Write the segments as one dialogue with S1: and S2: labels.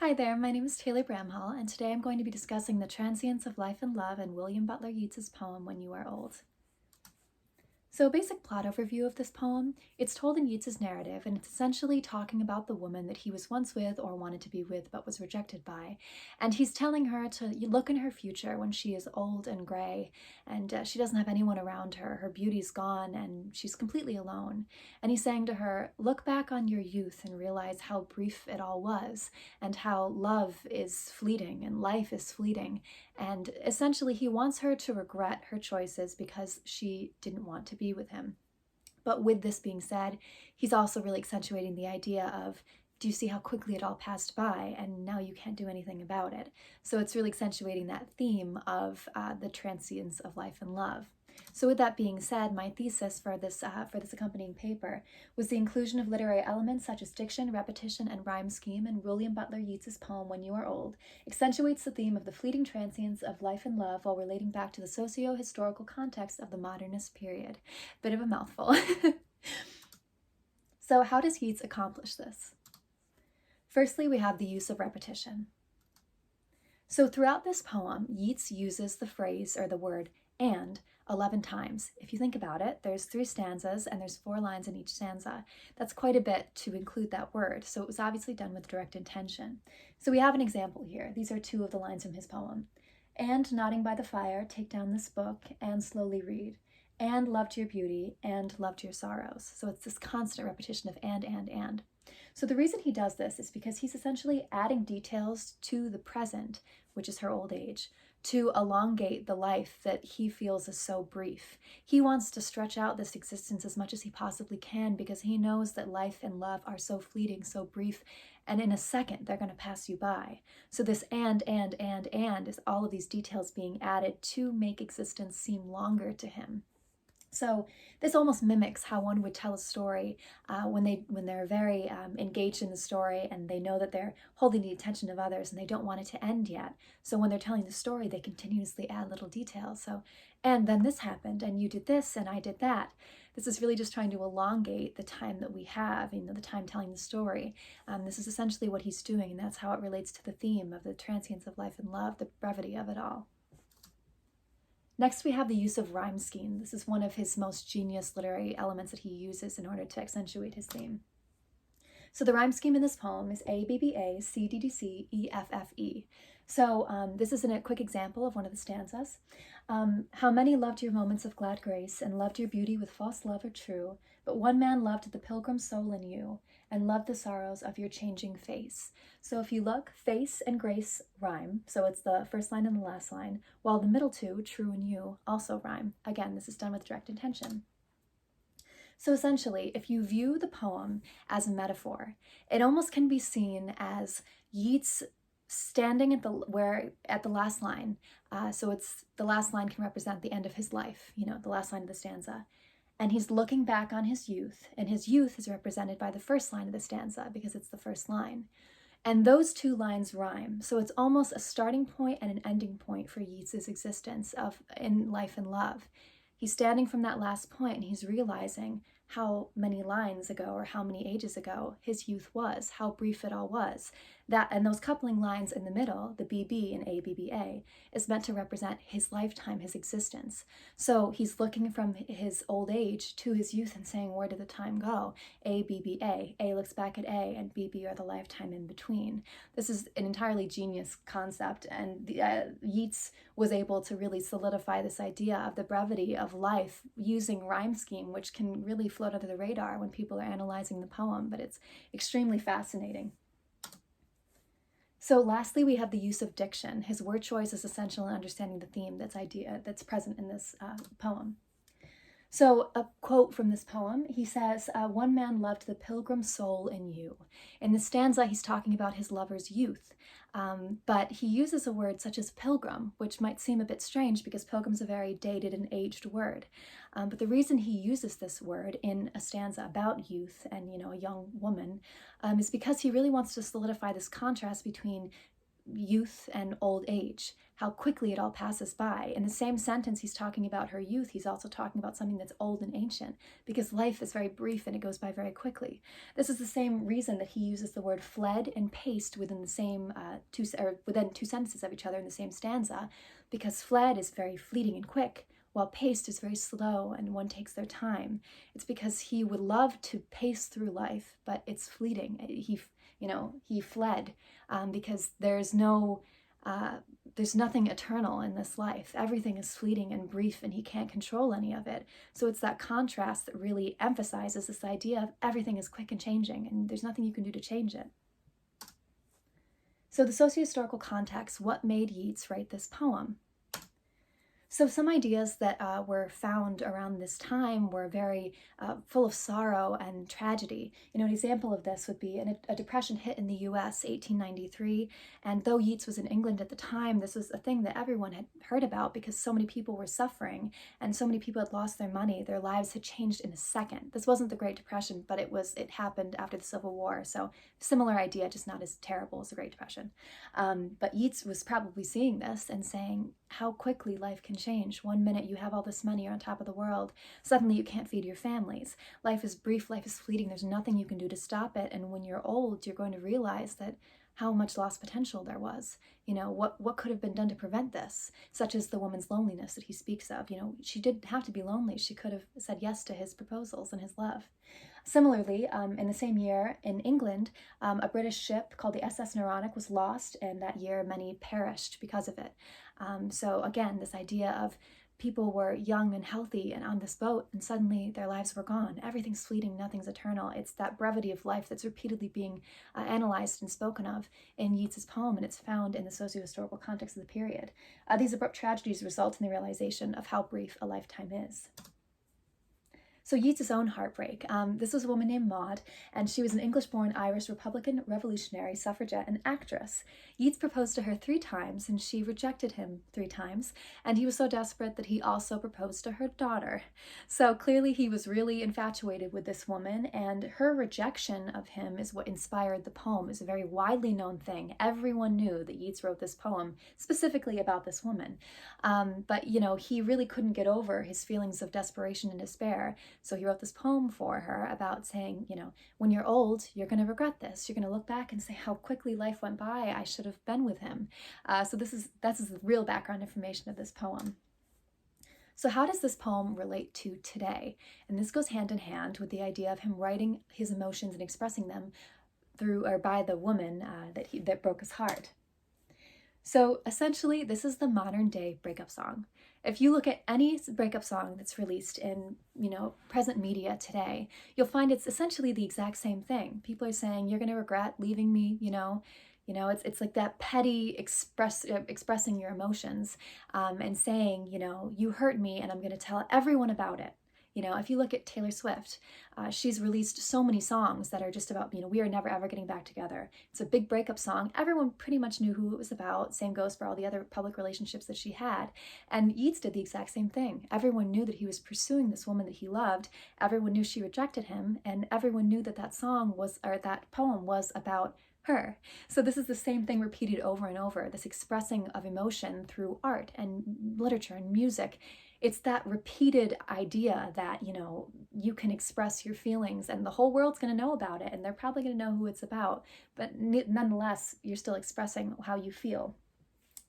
S1: Hi there, my name is Taylor Bramhall, and today I'm going to be discussing the transience of life and love in William Butler Yeats' poem When You Are Old. So a basic plot overview of this poem, it's told in Yeats's narrative, and it's essentially talking about the woman that he was once with or wanted to be with but was rejected by. And he's telling her to look in her future when she is old and gray, and she doesn't have anyone around her, her beauty's gone, and she's completely alone. And he's saying to her, look back on your youth and realize how brief it all was, and how love is fleeting and life is fleeting. And essentially, he wants her to regret her choices because she didn't want to be with him. But with this being said, he's also really accentuating the idea of, do you see how quickly it all passed by and now you can't do anything about it? So it's really accentuating that theme of the transience of life and love. So with that being said, my thesis for this accompanying paper was the inclusion of literary elements such as diction, repetition, and rhyme scheme in William Butler Yeats' poem When You Are Old, accentuates the theme of the fleeting transience of life and love while relating back to the socio-historical context of the modernist period. Bit of a mouthful. So how does Yeats accomplish this? Firstly, we have the use of repetition. So throughout this poem, Yeats uses the phrase or the word and 11 times. If you think about it, there's 3 stanzas and there's 4 lines in each stanza. That's quite a bit to include that word, so it was obviously done with direct intention. So we have an example here. These are 2 of the lines from his poem. And nodding by the fire, take down this book and slowly read. And loved your beauty and loved your sorrows. So it's this constant repetition of and. So the reason he does this is because he's essentially adding details to the present, which is her old age, to elongate the life that he feels is so brief. He wants to stretch out this existence as much as he possibly can because he knows that life and love are so fleeting, so brief, and in a second they're going to pass you by. So this and is all of these details being added to make existence seem longer to him. So this almost mimics how one would tell a story when they're very engaged in the story and they know that they're holding the attention of others and they don't want it to end yet. So when they're telling the story, they continuously add little details. So, and then this happened and you did this and I did that. This is really just trying to elongate the time that we have, the time telling the story. This is essentially what he's doing, and that's how it relates to the theme of the transience of life and love, the brevity of it all. Next, we have the use of rhyme scheme. This is one of his most genius literary elements that he uses in order to accentuate his theme. So the rhyme scheme in this poem is A, B, B, A, C, D, D, C, E, F, F, E. So this is a quick example of one of the stanzas. How many loved your moments of glad grace and loved your beauty with false love or true, but one man loved the pilgrim soul in you and loved the sorrows of your changing face. So if you look, face and grace rhyme. So it's the first line and the last line, while the middle 2, true and you, also rhyme. Again, this is done with direct intention. So essentially, if you view the poem as a metaphor, it almost can be seen as Yeats standing at the last line. So it's the last line can represent the end of his life, the last line of the stanza. And he's looking back on his youth, and his youth is represented by the first line of the stanza because it's the first line. And those 2 lines rhyme, so it's almost a starting point and an ending point for Yeats's existence in life and love. He's standing from that last point and he's realizing how many lines ago or how many ages ago his youth was, how brief it all was. And those coupling lines in the middle, the BB and ABBA, is meant to represent his lifetime, his existence. So he's looking from his old age to his youth and saying, where did the time go? ABBA. A looks back at A, and BB are the lifetime in between. This is an entirely genius concept, and Yeats was able to really solidify this idea of the brevity of life using rhyme scheme, which can really float under the radar when people are analyzing the poem, but it's extremely fascinating. So lastly, we have the use of diction. His word choice is essential in understanding the theme that's present in this poem. So a quote from this poem, he says, one man loved the pilgrim soul in you. In the stanza, he's talking about his lover's youth, but he uses a word such as pilgrim, which might seem a bit strange because pilgrim's a very dated and aged word. But the reason he uses this word in a stanza about youth and, a young woman is because he really wants to solidify this contrast between youth and old age, how quickly it all passes by. In the same sentence he's talking about her youth, he's also talking about something that's old and ancient, because life is very brief and it goes by very quickly. This is the same reason that he uses the word fled and paced within the same within two sentences of each other in the same stanza, because fled is very fleeting and quick, while paced is very slow and one takes their time. It's because he would love to pace through life, but it's fleeting. He fled because there's nothing eternal in this life. Everything is fleeting and brief, and he can't control any of it. So it's that contrast that really emphasizes this idea of everything is quick and changing, and there's nothing you can do to change it. So the sociohistorical context, what made Yeats write this poem? So some ideas that were found around this time were very full of sorrow and tragedy. An example of this would be a depression hit in the US, 1893, and though Yeats was in England at the time, this was a thing that everyone had heard about because so many people were suffering and so many people had lost their money. Their lives had changed in a second. This wasn't the Great Depression, but it happened after the Civil War, so similar idea, just not as terrible as the Great Depression. But Yeats was probably seeing this and saying how quickly life can change. One minute you have all this money, you're on top of the world. Suddenly you can't feed your families. Life is brief, life is fleeting. There's nothing you can do to stop it. And when you're old, you're going to realize that how much lost potential there was. What could have been done to prevent this? Such as the woman's loneliness that he speaks of. She didn't have to be lonely. She could have said yes to his proposals and his love. Similarly, in the same year in England, a British ship called the SS Neurotic was lost, and that year many perished because of it. So again, this idea of people were young and healthy and on this boat, and suddenly their lives were gone. Everything's fleeting, nothing's eternal. It's that brevity of life that's repeatedly being analyzed and spoken of in Yeats's poem, and it's found in the socio-historical context of the period. These abrupt tragedies result in the realization of how brief a lifetime is. So Yeats's own heartbreak. This was a woman named Maud, and she was an English-born Irish Republican revolutionary suffragette and actress. Yeats proposed to her 3 times, and she rejected him 3 times, and he was so desperate that he also proposed to her daughter. So clearly he was really infatuated with this woman, and her rejection of him is what inspired the poem. It's a very widely known thing. Everyone knew that Yeats wrote this poem specifically about this woman. But he really couldn't get over his feelings of desperation and despair. So he wrote this poem for her about saying, when you're old, you're going to regret this. You're going to look back and say how quickly life went by. I should have been with him. So that's the real background information of this poem. So how does this poem relate to today? And this goes hand in hand with the idea of him writing his emotions and expressing them through or by the woman that broke his heart. So essentially, this is the modern day breakup song. If you look at any breakup song that's released in, present media today, you'll find it's essentially the exact same thing. People are saying, you're going to regret leaving me, it's like that petty expressing your emotions and saying, you hurt me and I'm going to tell everyone about it. If you look at Taylor Swift, she's released so many songs that are just about, we are never ever getting back together. It's a big breakup song. Everyone pretty much knew who it was about. Same goes for all the other public relationships that she had. And Yeats did the exact same thing. Everyone knew that he was pursuing this woman that he loved. Everyone knew she rejected him. And everyone knew that that poem was about her. So this is the same thing repeated over and over, this expressing of emotion through art and literature and music. It's that repeated idea that, you can express your feelings and the whole world's going to know about it and they're probably going to know who it's about, but nonetheless, you're still expressing how you feel.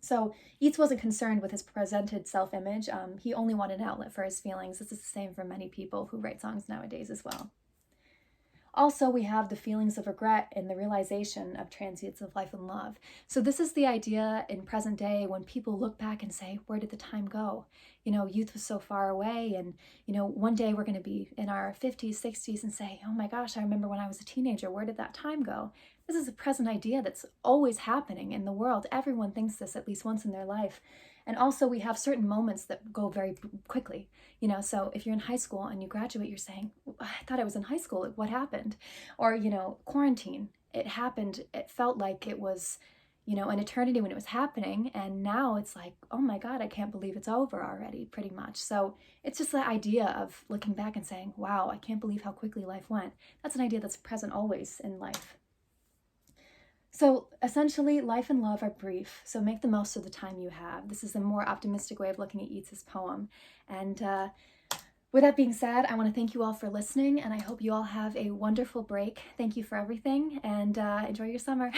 S1: So Yeats wasn't concerned with his presented self-image. He only wanted an outlet for his feelings. This is the same for many people who write songs nowadays as well. Also, we have the feelings of regret and the realization of transience of life and love. So this is the idea in present day when people look back and say, where did the time go? Youth was so far away, and, one day we're going to be in our 50s, 60s and say, oh my gosh, I remember when I was a teenager. Where did that time go? This is a present idea that's always happening in the world. Everyone thinks this at least once in their life. And also we have certain moments that go very quickly, so if you're in high school and you graduate, you're saying, I thought I was in high school. What happened? Or, quarantine, it happened. It felt like it was, an eternity when it was happening. And now it's like, oh my God, I can't believe it's over already, pretty much. So it's just that idea of looking back and saying, wow, I can't believe how quickly life went. That's an idea that's present always in life. So essentially, life and love are brief, so make the most of the time you have. This is a more optimistic way of looking at Yeats's poem. And with that being said, I want to thank you all for listening, and I hope you all have a wonderful break. Thank you for everything, and enjoy your summer.